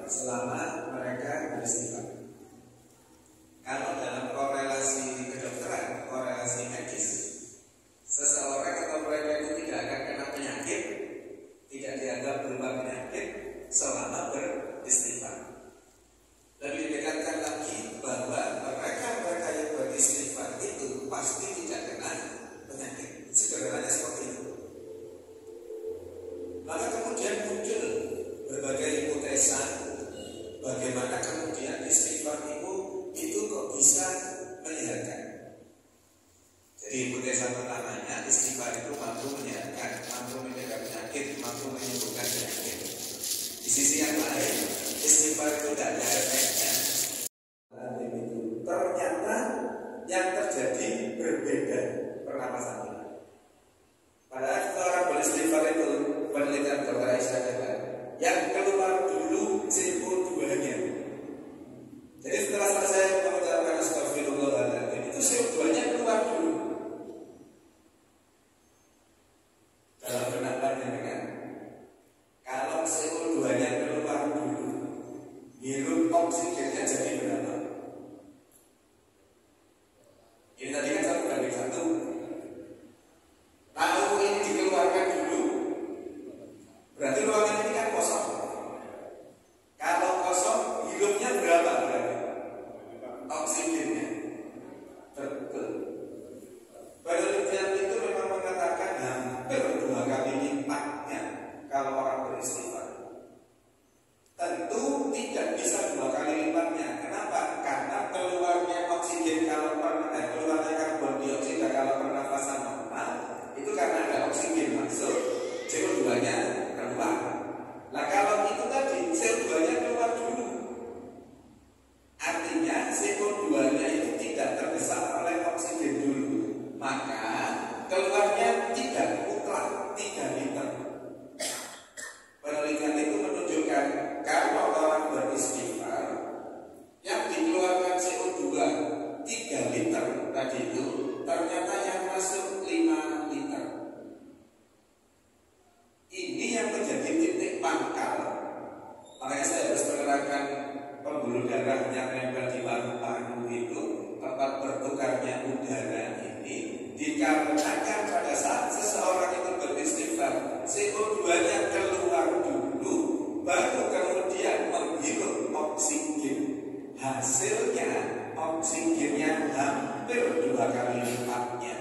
selama mereka beristighfar. Kalau dalam korelasi kedokteran, korelasi medis, seseorang atau mereka itu tidak akan kena penyakit, tidak dianggap berupa penyakit selama beristighfar. Lebih ditekankan lagi bahwa mereka yang beristighfar itu pasti tidak kena penyakit. Sederhananya seperti itu. Maka kemudian muncul berbagai hipotesa bagaimana kemudian istighfar itu kok bisa menyehatkan. Jadi hipotesa pertamanya, istighfar itu mampu menyehatkan, mampu mencegah penyakit, mampu menyembuhkan penyakit. Di sisi yang lain, istighfar itu tidak ada efeknya. Ternyata yang terjadi berbeda pernapasan kita. Padahal orang beristighfar itu, penelitian Dr. Aisyah katakan, yang keluar dulu CO2-nya. Jadi setelah selesai mengucapkan astagfirullahaladzim, itu CO2-nya keluar dulu. Dalam benak panjenengan, kalau CO2-nya keluar dulu, hirup oksigennya jadi berapa? Ini tadi kan 1:1. Tahu ini dikeluarkan dulu, berarti ruangan ini kan kosong. Kalau kosong, hidupnya berapa berarti? Oksigennya. Betul. Penelitian itu memang mengatakan hampir 2 kali lipatnya kalau orang beristighfar. Tentu tidak bisa 2 kali lipatnya. Kenapa? Karena keluarnya oksigen keluarnya karbon dioksida kalau pernafasan normal itu karena ada oksigen masuk, CO2-nya keluar. Nah kalau itu tadi CO2-nya keluar dulu, artinya CO2-nya itu tidak terdesak oleh oksigen dulu, maka keluarnya tidak mutlak 3 liter. Penelitian itu menunjukkan kalau orang beristighfar yang dikeluarkan CO2 3 liter tadi itu ternyata yang masuk 5 liter. Ini yang menjadi titik pangkal. Makanya saya harus menerangkan pembuluh darah yang nempel di paru-paru itu, tempat bertukarnya udara ini, dikarenakan pada saat seseorang itu beristighfar, CO2-nya keluar dulu, baru kemudian menghirup oksigen. Hasilnya oksigennya hampir 2 kali lipatnya.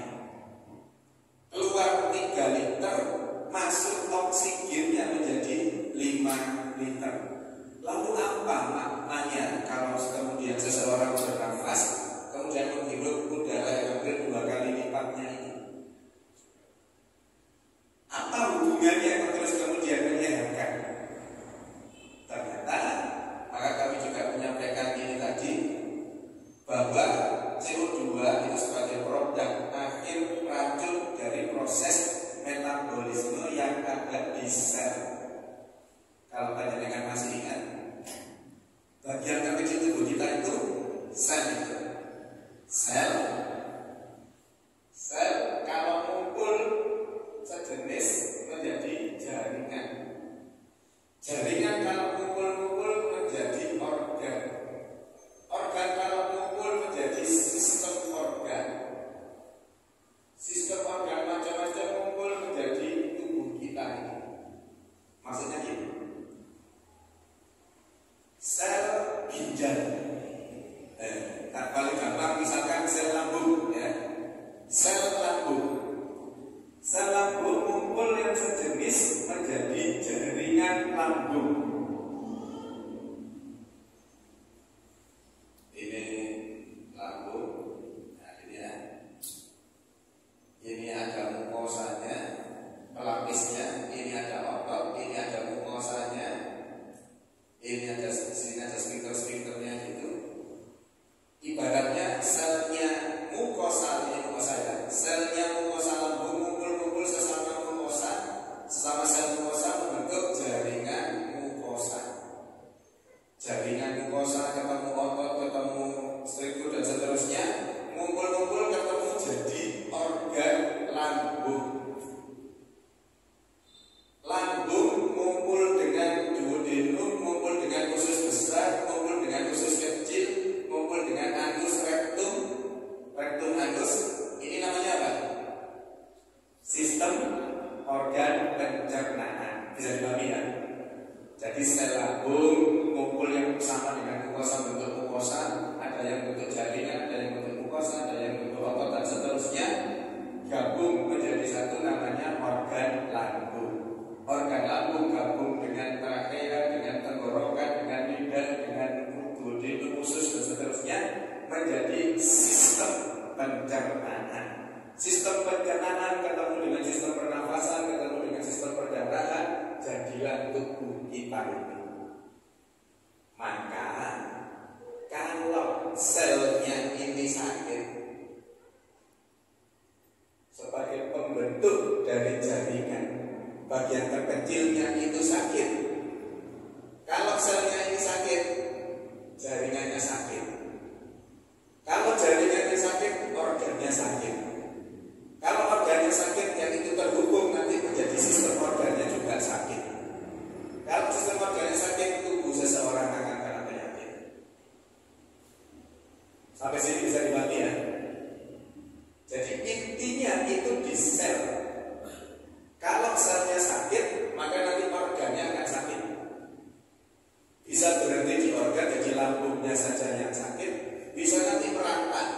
Keluar 3 liter, masuk oksigennya menjadi 5 liter. Lalu apa maknanya kalau kemudian seseorang bernafas kemudian menghirup udara yang hampir 2 kali lipatnya ini? Apa hubungannya yang terus kemudian menyehatkan? Ternyata, maka kami juga menyampaikan ini tadi, bahwa CO2 itu sebagai produk akhir racun dari proses metabolisme yang ada di sel. Kalau panjenengan masih ingat, bagian terkecil tubuh kita itu sel itu. Sel kalau kumpul sejenis menjadi jaringan. Jaringan kalau kumpul-kumpul menjadi organ. Organ kalau kumpul menjadi sistem organ. Sistem organ macam-macam kumpul menjadi tubuh kita ini. Maksudnya gini. Sel ginjal. Paling gampang misalkan sel sel lambung, ngumpul yang sama dengan mukosa bentuk mukosa, ada yang bentuk jaringan, ada yang bentuk mukosa, ada yang bentuk otot dan seterusnya, gabung menjadi satu namanya organ lambung. Organ lambung gabung dengan trakea, dengan tenggorokan, dengan lidah, dengan duodenum, usus dan seterusnya menjadi sistem pencernaan. Sistem pencernaan ketemu dengan sistem pernafasan, ketemu dengan sistem perdarahan, jadilah tubuh kita ini. Maka kalau selnya ini sakit, sebagai pembentuk dari jaringan, bagian terkecilnya itu sakit. Kalau selnya ini sakit, jaringannya sakit. Kalau jaringannya sakit, organnya sakit. Kalau organnya sakit, yang itu terhubung nanti menjadi sistem organnya juga sakit. Kalau sistem organnya sakit, tubuh seseorang akan kena penyakit. Sampai sini bisa dipahami ya? Jadi intinya itu di sel. Kalau selnya sakit, maka nanti organnya akan sakit. Bisa berhenti di organ, jadi lambungnya saja yang sakit. Bisa nanti merangkak,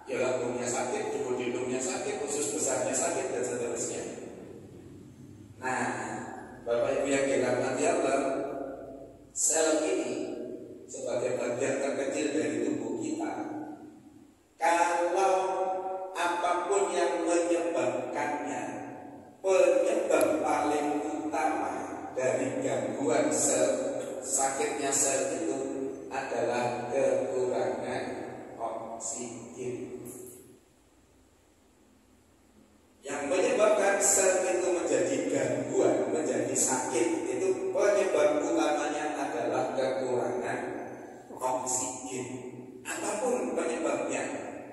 ya lambungnya sakit, duodenumnya sakit, usus besarnya sakit dan seterusnya. Nah, Bapak Ibu yang dirahmati Allah, sel ini sebagai bagian terkecil dari tubuh kita, kalau apapun yang menyebabkannya, penyebab paling utama dari gangguan sel, sakitnya sel itu adalah kekurangan oksigen. Yang menyebabkan sel itu menjadi gangguan, menjadi sakit, itu penyebab utamanya adalah kekurangan oksigen. Apapun penyebabnya,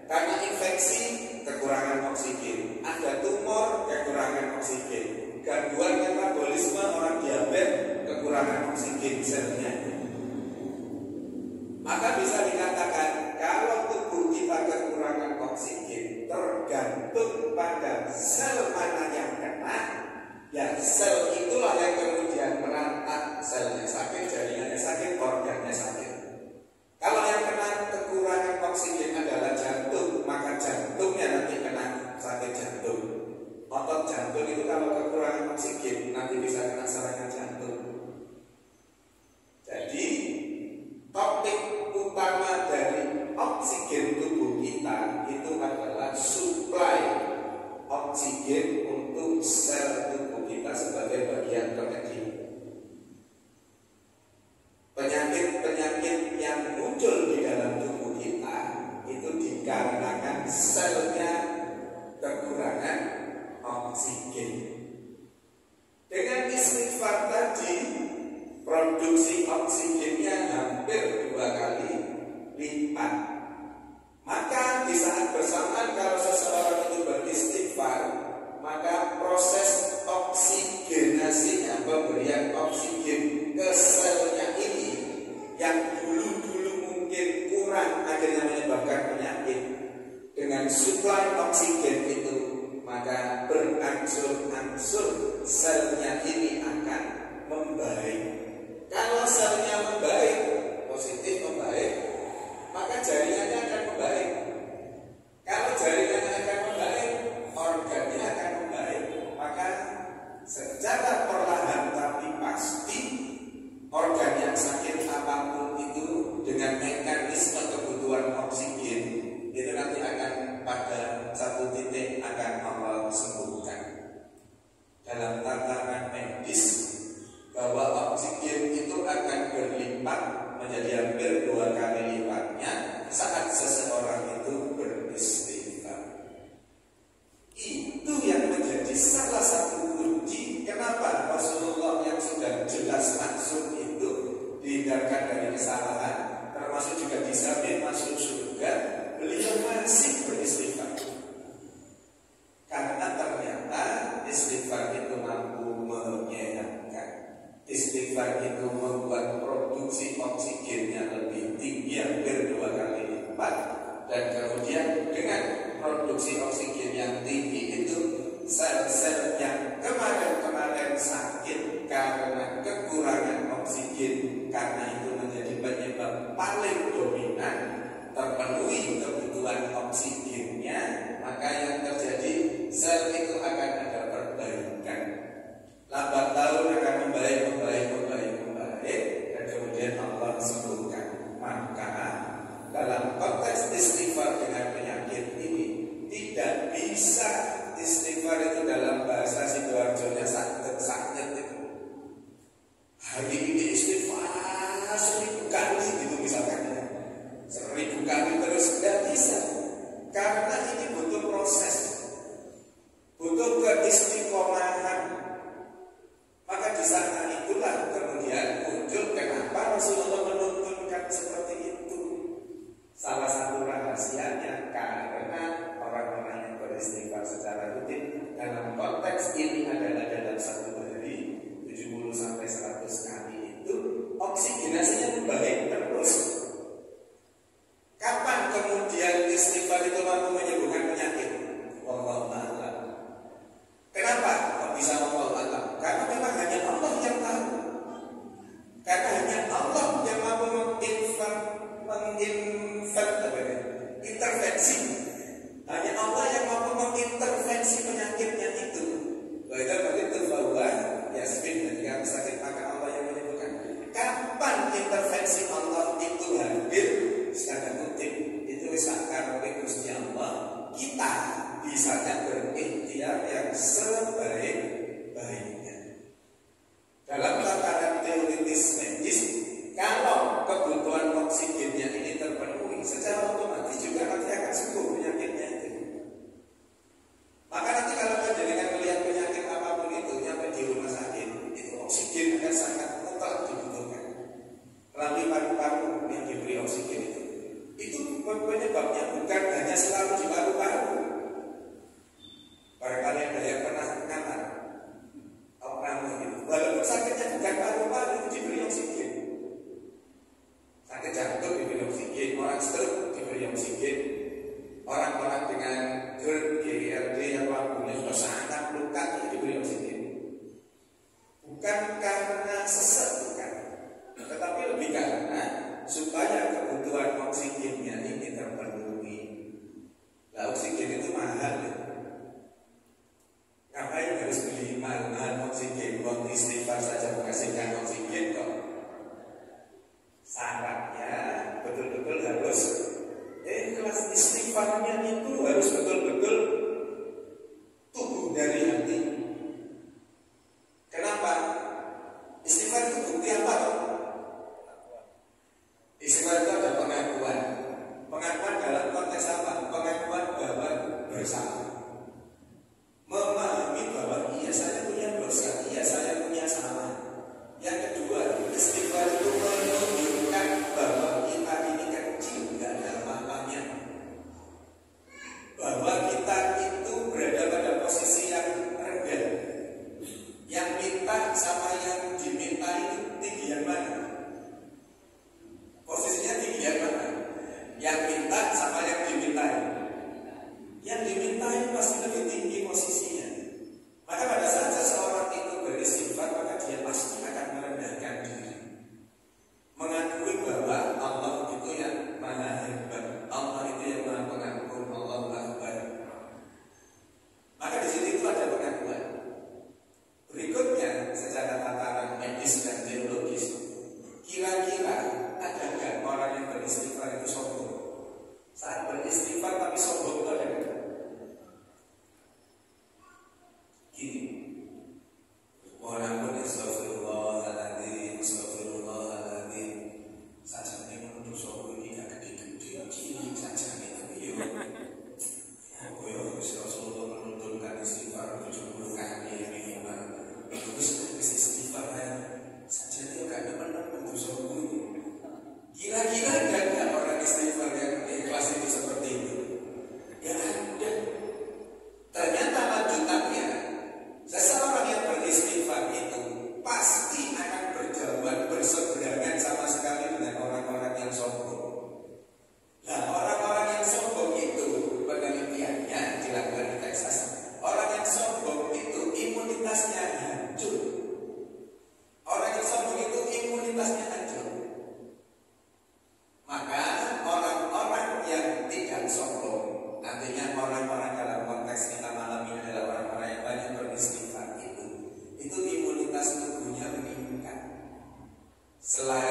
karena infeksi, kekurangan oksigen. Ada tumor, kekurangan oksigen. Gangguan metabolisme orang diabetes, kekurangan oksigen selnya. Maka bisa dikatakan kalau tubuh kita kekurangan oksigen, tergantung pada sel mana yang kena, ya sel itulah yang kemudian merantak. Selnya sakit, jaringannya sakit, organnya sakit. Kalau yang kena kekurangan oksigen adalah jantung, maka jantungnya nanti kena sakit jantung. Otot jantung itu kalau kekurangan oksigen nanti bisa kena serangan jantung. Jadi topik utama dari oksigen tubuh kita itu adalah suplai oksigen untuk sel tubuh kita sebagai bagian terkecil. Penyakit-penyakit yang muncul di dalam tubuh kita itu dikarenakan selnya kekurangan oksigen. Dengan istighfar tadi, produksi oksigennya hampir 2 kali lipat. Maka di saat bersamaan kalau seseorang itu beristighfar, maka proses oksigenasinya, pemberian oksigen ke selnya ini yang dulu-dulu mungkin kurang akhirnya menyebabkan penyakit, dengan suplai oksigen itu maka berangsur-angsur selnya ini akan membaik. Kalau selnya membaik, positif membaik, maka jaringannya akan membaik. Kalau jaringannya akan membaik, organnya akan membaik. Maka secara perlahan tapi pasti organ yang sakit apapun itu dengan mekanisme kebutuhan oksigen itu nanti akan pada satu titik akan Allah sembuhkan. Dalam tataran medis bahwa oksigen itu akan berlipat menjadi hampir 2 kali lipatnya saat seseorang itu beristighfar. Itu yang menjadi salah satu kunci kenapa Rasulullah yang sudah jelas langsung itu dihindarkan dari kesalahan, termasuk juga dijamin masuk surga, beliau masih beristighfar. Karena ternyata istighfar itu mampu menyehatkan. Istighfar itu membuat produksi oksigennya lebih karena itu menjadi penyebab paling dominan terpenuhi kebutuhan oksigennya, maka yang terjadi sel itu akan ada perbaikan. Lambat laun akan membaik, dan kemudian Allah sembuhkan. Maka dalam konteks istighfar dengan penyakit ini tidak bisa istighfar itu dalam bahasa Sidoarjonya sakit itu. Hari ini istighfar 1000 kali gitu misalkan ya. 1000 kali terus tidak bisa. Karena ini butuh proses, butuh keistiqomahan. Maka di sana itulah kemudian muncul kenapa Rasulullah menuntunkan seperti itu. Salah satu rahasianya karena orang-orang yang beristighfar secara rutin dalam konteks ini adalah dalam satu hari 70 sampai 100 kali itu oksigenasinya membaik terus. Kapan kemudian istighfar itu mampu menyembuhkan penyakit? Wallahu a'lam. Kenapa kok bisa wallahu a'lam? Karena memang hanya Allah yang tahu. Karena hanya Allah yang mampu mengintervensi. Hanya Allah yang mampu mengintervensi penyakitnya itu. Bahkan begitu bahwa Yasmin ketika sakit maka Allah yang menyembuhkan. Kapan intervensi Allah itu hadir? Secara kutip itu sakar oleh Gusti Allah. Kita bisa berikhtiar yang sebaik-baiknya. Dalam tataran teoritis medis, kalau kebutuhan oksigennya ini terpenuhi, secara otomatis juga nanti akan sembuh penyakitnya itu. Maka nanti kalau dengan melihat penyakit apapun itu nyampe di rumah sakit, itu oksigen akan sangat mutlak dibutuhkan. Melalui paru-paru yang diberi oksigen itu penyebabnya bukan hanya selalu di paru-paru. Barangkali ada yang pernah ngamar gitu. Walaupun sakitnya bukan paru-paru itu diberi oksigen. Sakit jantung diberi oksigen, orang stroke diberi oksigen, orang-orang dengan GERD yang lambungnya sudah sangat luka diberi oksigen. Bukan karena sesat, bukan, tetapi lebih karena supaya kebutuhan oksigennya ini terpenuhi. Nah, oksigen itu mahal ya. Ngapain harus beli mahal oksigen? Buat istighfar saja menghasilkan oksigen kok. Syaratnya betul-betul harus kelas istighfarnya itu harus betul-betul tumbuh dari hati. Kenapa? Istighfar itu bukti apa? Istighfar itu ada pengakuan. Pengakuan dalam konteks apa? Pengakuan bahwa bersalah. Memahami bahwa iya saya punya dosa, iya saya punya salah. Yang kedua, istighfar itu menunjukkan bahwa kita ini kecil, tidak ada apa-apanya. Bahwa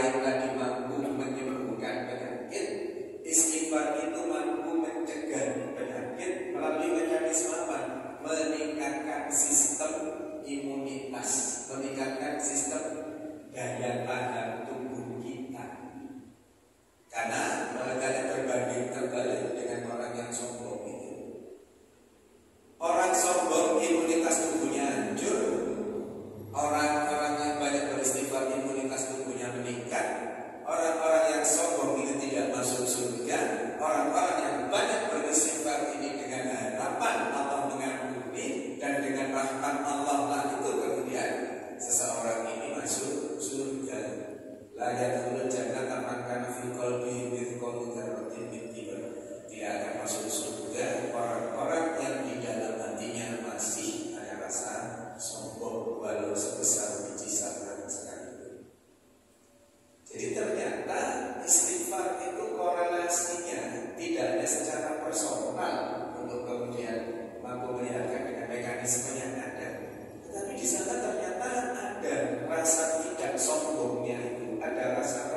selain tadi mampu menyembuhkan penyakit, istighfar itu mampu mencegah penyakit melalui mekanisme apa? Meningkatkan sistem imunitas, meningkatkan sistem daya tahan tubuh kita. Karena mereka berbanding terbalik dengan orang yang sombong itu. Orang sombong imunitas tubuhnya hancur, orang-orang yang banyak beristighfar imunitas tubuhnya meningkat. Orang-orang yang sombong itu tidak masuk surga. Orang-orang yang banyak beristighfar ini dengan harapan Allah mengampuni dan dengan rahmat Allah lah itu kemudian seseorang ini masuk surga. La yadkhulul jannata man kana fi qalbihi mithqalu dzarratin min iman. Tidak akan masuk surga orang-orang yang di dalam hatinya masih ada rasa sombong walau sebesar biji zarah sekalipun. Jadi ternyata istighfar itu korelasinya tidak hanya secara personal untuk kemudian mampu menyehatkan dengan mekanisme yang ada, tetapi di sana ternyata ada rasa tidak sombongnya itu, ada rasa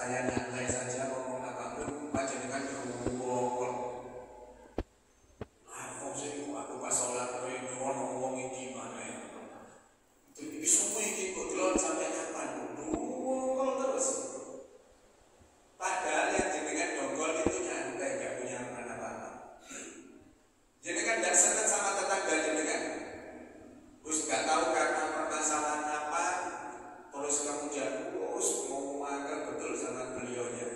Saya nyantai saja ngomong apapun, panjenengan berwong. Aku sih aku pas sholat ini ono wong iki mana ya? Iki semua iki kok delon sampai kapan? Dongkol terus. Padahal yang jenengan dongkol itu nyantai, gak punya apa-apa. Jenengan gak seneng sama tetangga jenengan. Terus gak tahu karena permasalahan apa, terus kemudian terus mau makan betul sama beliaunya.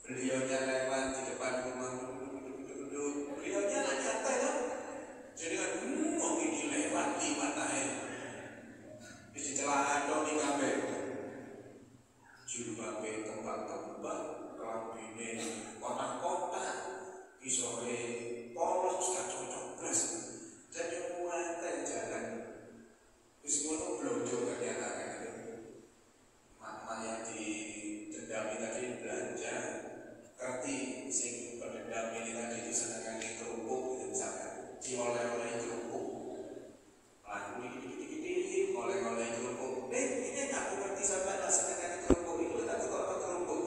Beliaunya lewat di depan rumah, beliaunya lah nyantai kan. Jadi kan, mau ini lewat di matanya. Di celaan dong di kafe. Jilbabe tembak-tembak, kelambine kotak-kotak, kisore polos gak cocok. Jadi nyantai jalan. Terus ngono blonjo ternyata kan itu. Mak yang didendami tadi belanja, ngerti sing berdendam ini tadi itu senang kali kerupuk itu misalkan dioleh-oleh kerupuk. Lalu dikit-dikit oleh-oleh kerupuk. Ini aku ngerti sampai lah senang kali kerupuk itu tadi kok kerupuk.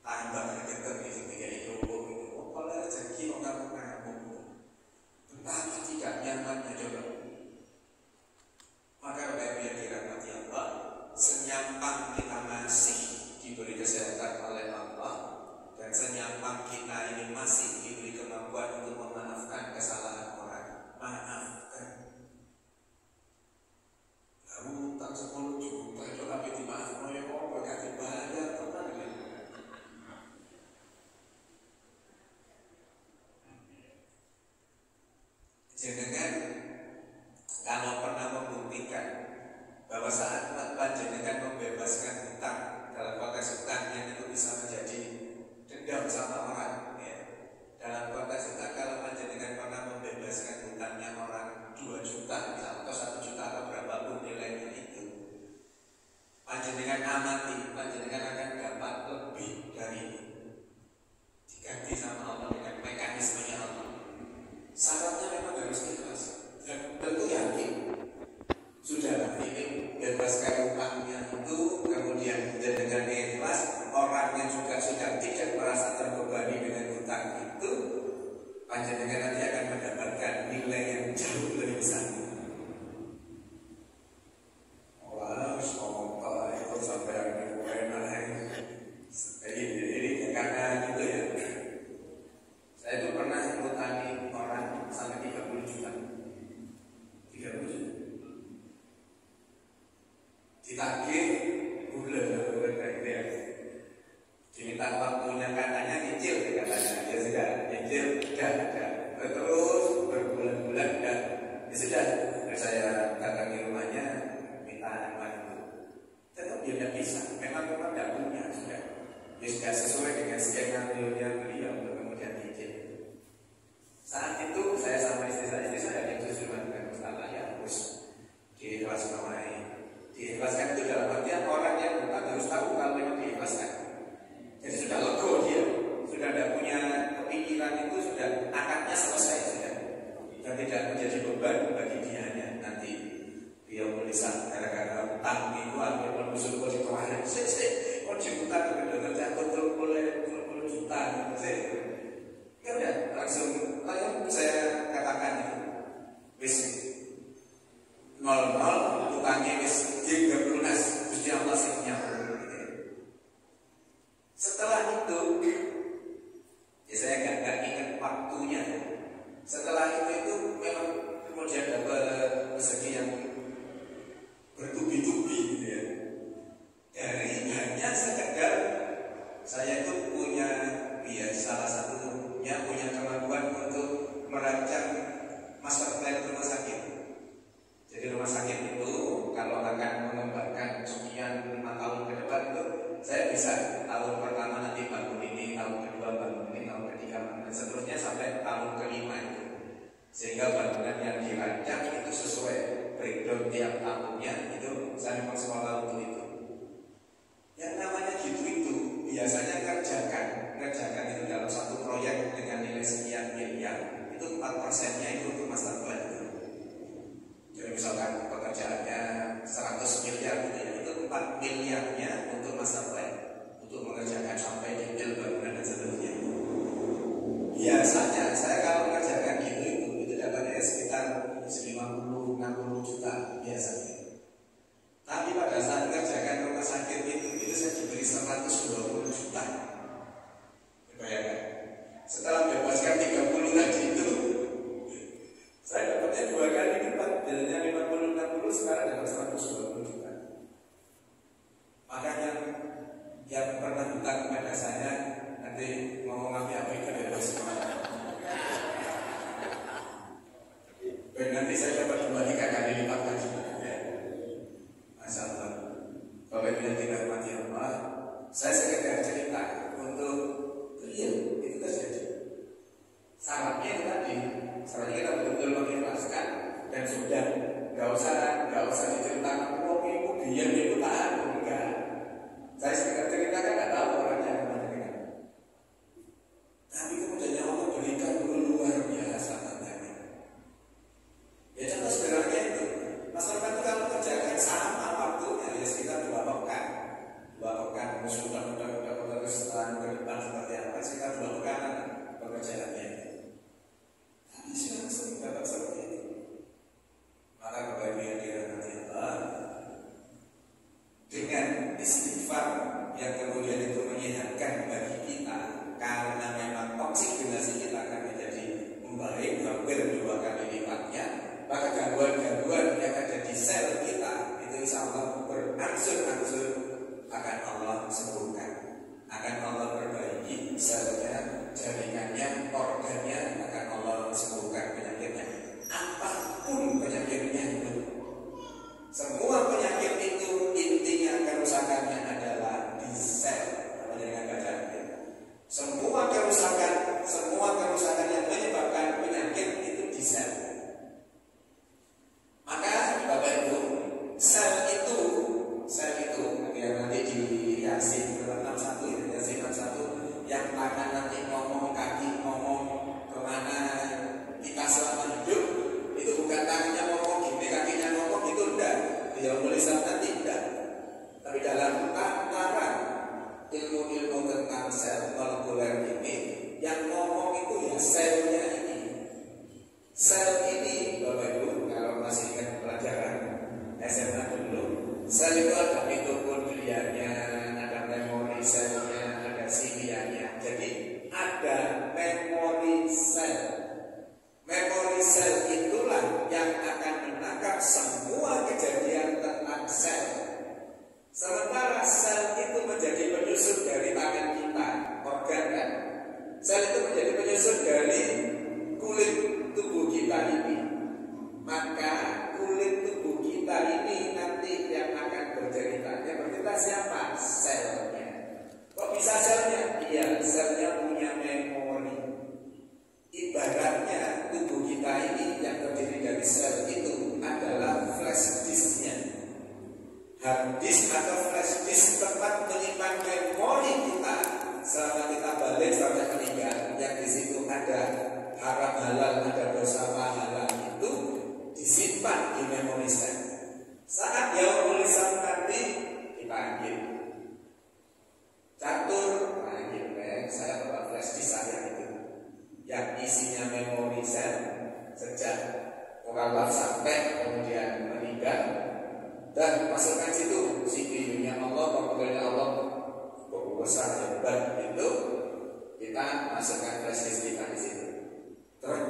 Tambah kegeter di sini kayak kerupuk itu. Oleh rezeki orang mengamuk. Betapa tidak nyamannya coba. Maka Bapak yang dirahmati Allah, senyampang kita masih diberi kesehatan oleh Allah, dan senyampang kita ini masih diberi kemampuan untuk memaafkan kesalahan orang. Maafkan. Lalu tak 10 juta itu tapi dimaafkan oleh orang gak dibayar tenang ya. Jenengan kalau pernah membuktikan bahwa saat panjenengan membebaskan hutang, dalam konteks hutang yang itu bisa menjadi dendam sama orang ya. Dalam konteks hutang kalau panjenengan pernah membebaskan hutangnya orang 2 juta misalnya, atau 1 juta atau berapapun nilainya itu, panjenengan amati, panjenengan akan dapat lebih dari itu, diganti sama Allah dengan mekanismenya Allah. Syaratnya memang harus ikhlas dan tentu yakin sudah ini bebaskan utangnya itu, kemudian dengan ikhlas, orangnya juga sudah tidak merasa terbebani dengan hutang itu, panjenengan nanti akan mendapatkan nilai yang jauh lebih besar. Wah, semoga itu sampai yang enak ini karena gitu ya. Saya itu pernah ngutangi orang sampai 30 juta. 30 juta. Ditagih bulan kayak gitu ya. Diminta waktunya katanya nyicil katanya. Ya sudah, nyicil sudah. Terus berbulan-bulan sudah. Ya sudah, saya datangi rumahnya minta uang itu. Tetap dia tidak bisa. Memang tidak punya sudah. Ya sudah sesuai dengan skenario-nya beliau. Kemudian nyicil. Saat itu saya sama istri saya yang justru melakukan masalah ya harus diikhlaskan namanya. Diikhlaskan itu dalam artian orang yang bukan harus tahu kalau memang diikhlaskan. Jadi sudah lego dia, sudah tidak punya kepikiran itu, sudah akadnya selesai sudah, dan tidak menjadi beban bagi dianya nanti. Dia menuliskan gara-gara utang itu ambil menusul ke situ ada kok diputar ke terjatuh 30 juta ya udah langsung saya katakan itu wis 00 utangnya wis dia lunas, Gusti Allah sih nyampe. Setelah itu ya saya gak ingat waktunya. Setelah itu memang kemudian dapat rezeki yang bertubi-tubi gitu ya. Dari hanya sekedar saya itu punya ya salah satunya punya kemampuan untuk merancang master plan rumah sakit. Jadi rumah sakit itu kalau akan mengembangkan sekian 5 tahun ke depan itu saya bisa tahun pertama nanti bangun ini, tahun kedua bangun ini, tahun ketiga bangun, dan seterusnya sampai tahun kelima itu. Sehingga bangunan yang dirancang itu sesuai breakdown tiap tahunnya itu saya memang sekolah untuk itu. Yang namanya gitu itu biasanya ngerjakan itu dalam satu proyek dengan nilai sekian miliar itu 4%-nya itu untuk master plan itu. Jadi misalkan pekerjaannya 100 miliar gitu ya, itu 4% 4 miliarnya untuk masa plan, untuk mengerjakan sampai detail bangunan dan seterusnya. Biasanya saya kalau mengerjakan itu dapatnya sekitar 50-60 juta biasanya. Tapi pada saat mengerjakan rumah sakit itu saya diberi 120 juta. Bayangkan, setelah bebaskan 30 tadi itu, saya dapatnya 2 kali lipat. Biasanya 50-60, sekarang dapat 120 juta. Makanya yang pernah hutang kepada saya, nanti ngomong apa itu bebas. Dan nanti saya dapat 2-3 kali lipat lagi. Masalah Bapak Ibu yang dirahmati Allah, saya sekedar cerita untuk real itu terjadi. Syaratnya itu tadi, syaratnya kita betul-betul mengikhlaskan dan sudah nggak usah diceritakan ibu biar ibu tahan enggak. Saya sekedar cerita kan nggak tahu orangnya kemana. Tapi kemudian Allah berikan dulu luar biasa tandanya. Ya contoh sederhananya itu, masyarakat itu kalau kerjakan sama waktunya ya sekitar 2 pekan, mudah terus tahun ke depan seperti apa, sekitar 2 pekan pekerjaannya. Tapi sudah sering dapat seperti itu. Maka Bapak Ibu yang dirahmati Allah, dengan istighfar yang kemudian itu menyehatkan bagi kita, karena memang oksidasi kita akan menjadi membaik hampir 2 kali lipatnya, maka gangguan-gangguan yang ada di sel kita itu insya Allah berangsur-angsur akan Allah sembuhkan, akan Allah perbaiki selnya, jaringannya, organnya, akan Allah sembuhkan penyakitnya. Apapun penyakitnya itu, semua penyakit itu intinya kerusakannya adalah di sel jaringan badannya. Semua kerusakan yang menyebabkan penyakit itu di sel. Maka Bapak Ibu, sel itu yang nanti di Yasin 61 Yasin 61 yang tangan nanti ngomong, kaki ngomong kemana kita selama hidup, itu bukan tangannya ngomong gini, kakinya ngomong itu enggak. Dia tulisan nanti enggak. Tapi dalam tataran ilmu-ilmu tentang sel molekuler ini, yang ngomong itu ya selnya ini. Sel ini Bapak Ibu kalau masih ingat pelajaran SMA dulu, sel itu ada mitokondrianya, ada memori selnya, ada silianya. Jadi ada memori sel. Memori sel itulah yang akan menangkap semua kejadian tentang sel. Sementara sel itu menjadi penyusun dari tangan kita, organ kan? Sel itu menjadi penyusun dari kulit tubuh kita ini. Maka kulit tubuh kita ini nanti yang akan bercerita. Yang bercerita siapa? Selnya. Kok bisa selnya? Iya, selnya punya memori. Ibaratnya tubuh kita ini yang terdiri dari sel itu adalah flash disknya. Hard disk atau flash disk tempat menyimpan memori kita selama kita balik sampai meninggal. Yang di situ ada haram halal, ada dosa pahala itu disimpan di memori sel. Saat yaumul hisab nanti kita ambil catur, saya bawa flash disk saya itu yang isinya memori sel sejak orang sampai kemudian meninggal, dan masukkan situ CPU-nya Allah, komputernya Allah, besar hebat itu, kita masukkan flash disk kita di situ. Terus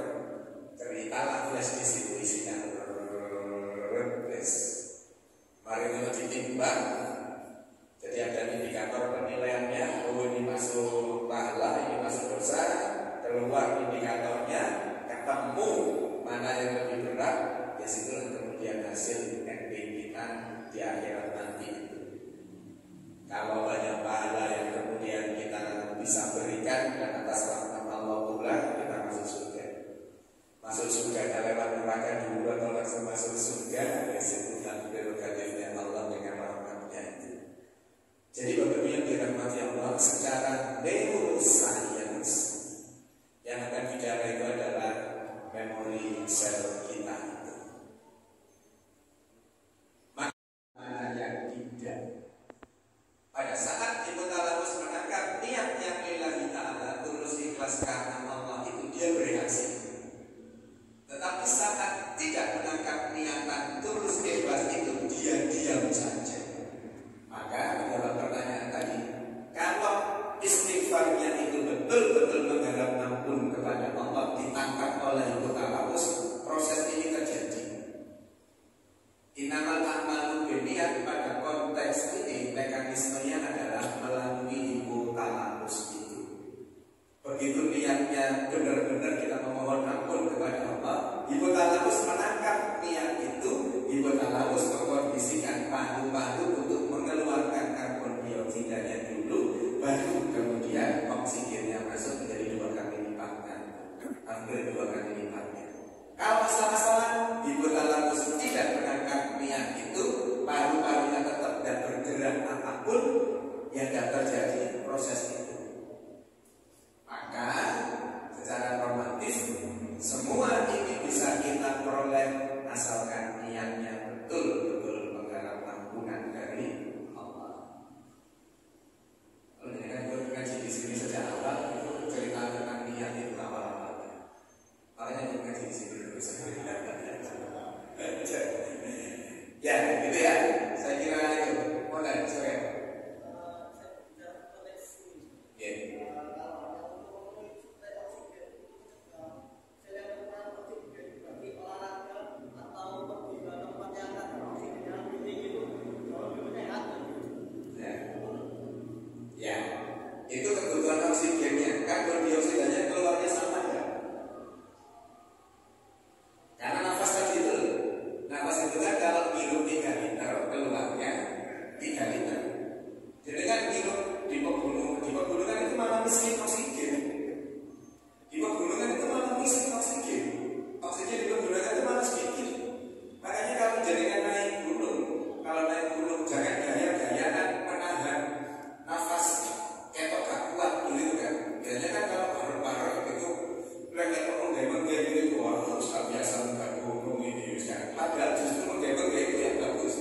ceritalah flash disk itu isinya. Mari kita ditimbang. Jadi ada indikator penilaiannya. Oh ini masuk pahala, ini masuk dosa. Keluar indikatornya, ketemu mana yang lebih berat. Ya situlah kemudian hasil ending kita di akhirat nanti. Kalau banyak pahala yang kemudian kita bisa berikan dan atas rahmat Allah pula, kita masuk surga. Masuk surga lewat neraka dulu atau langsung masuk surga, ya sebutan prerogatifnya Allah dengan rahmatnya itu. Jadi Bapak Ibu yang dirahmati Allah, secara neuroscience yang akan bicara itu adalah memori sel kita itu. Mana yang tidak Pada saat hipotalamus menangkap niat yang lillahi ta'ala, tulus ikhlas karena Allah, itu dia bereaksi. Tetapi saat tidak menangkap niatan tulus ikhlas itu, dia diam saja. Maka menjawab pertanyaan tadi, kalau istighfarnya itu betul-betul mengharap ampun kepada Allah ditangkap oleh hipotalamus, proses ini terjadi. Innamal a'malu binniyat, pada konteks ini mekanismenya adalah melalui hipotalamus itu. Begitu niatnya benar-benar kita memohon ampun kepada Allah, hipotalamus menangkap niat itu, hipotalamus mengkondisikan paru-paru untuk mengeluarkan karbon dioksidanya dulu, baru kemudian oksigennya masuk menjadi 2 kali lipatnya, hampir 2 kali lipatnya. Kalau salah-salah hipotalamus tidak menangkap niat itu, paru-parunya tetap tidak bergerak apapun, yang tidak terjadi proses itu. Maka secara romantis semua ini bisa kita peroleh asalkan niatnya betul-betul mengharap ampunan dari Allah. Kalau ini kan gue ngaji di sini sejak awal itu cerita tentang niat itu awal-awalnya. Makanya gue ngaji di sini terus. Ya, gitu ya. Saya kira itu. Boleh, sorry. Itu kebutuhan oksigennya, karbon dioksidanya keluarnya sama ya. Karena nafas tadi itu, nafas itu kan kalau hirup 3 liter, keluarnya 3 liter. Jadi kan hirup di pegunungan itu malah miskin oksigen. Di pegunungan itu malah miskin oksigen. Oksigen di pegunungan itu malah sedikit. Makanya kalau jaringan naik gunung, jangan gaya-gayaan menahan nafas ketok gak kuat gitu kan. Biasanya kan kalau bareng-bareng itu mereka menggembeng gitu, wah harus biasa menggak gunung ini kan. Padahal justru menggembeng itu yang bagus.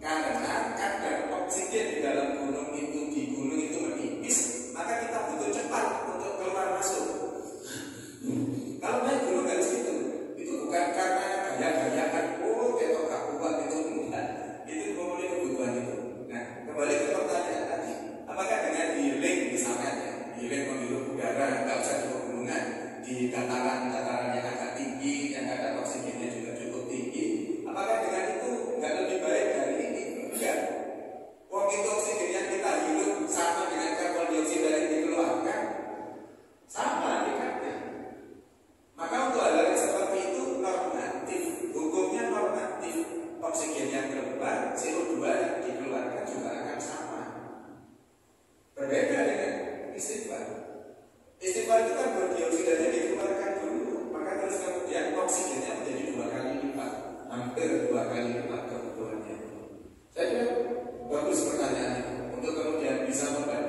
Karena kadar oksigen di dalam gunung itu menipis, maka kita butuh cepat untuk keluar masuk. Kalau naik gunung harus gitu. Itu bukan karena gaya-gayaan ketok gak kuat itu enggak. Itu memenuhi kebutuhan itu. Nah, kembali ke pertanyaan tadi. Apakah dengan healing misalnya, healing menghirup udara, nggak usah di pegunungan, di dataran yang agak tinggi, yang kadar oksigennya juga cukup tinggi, apakah dengan itu nggak lebih baik dari ini? Enggak. Wong itu oksigen yang kita hirup sama dengan karbon dioksida yang dikeluarkan, sama dekatnya. Maka untuk hal yang seperti itu normatif, hukumnya normatif. Oksigen yang keluar, CO2 yang dikeluarkan juga akan sama. Berbeda dengan istighfar. Istighfar itu kan berdioksidanya dikeluarkan dulu, maka terus kemudian oksigennya menjadi 2 kali lipat, hampir 2 kali lipat kebutuhannya. Saya kira bagus pertanyaan itu untuk kemudian bisa membantu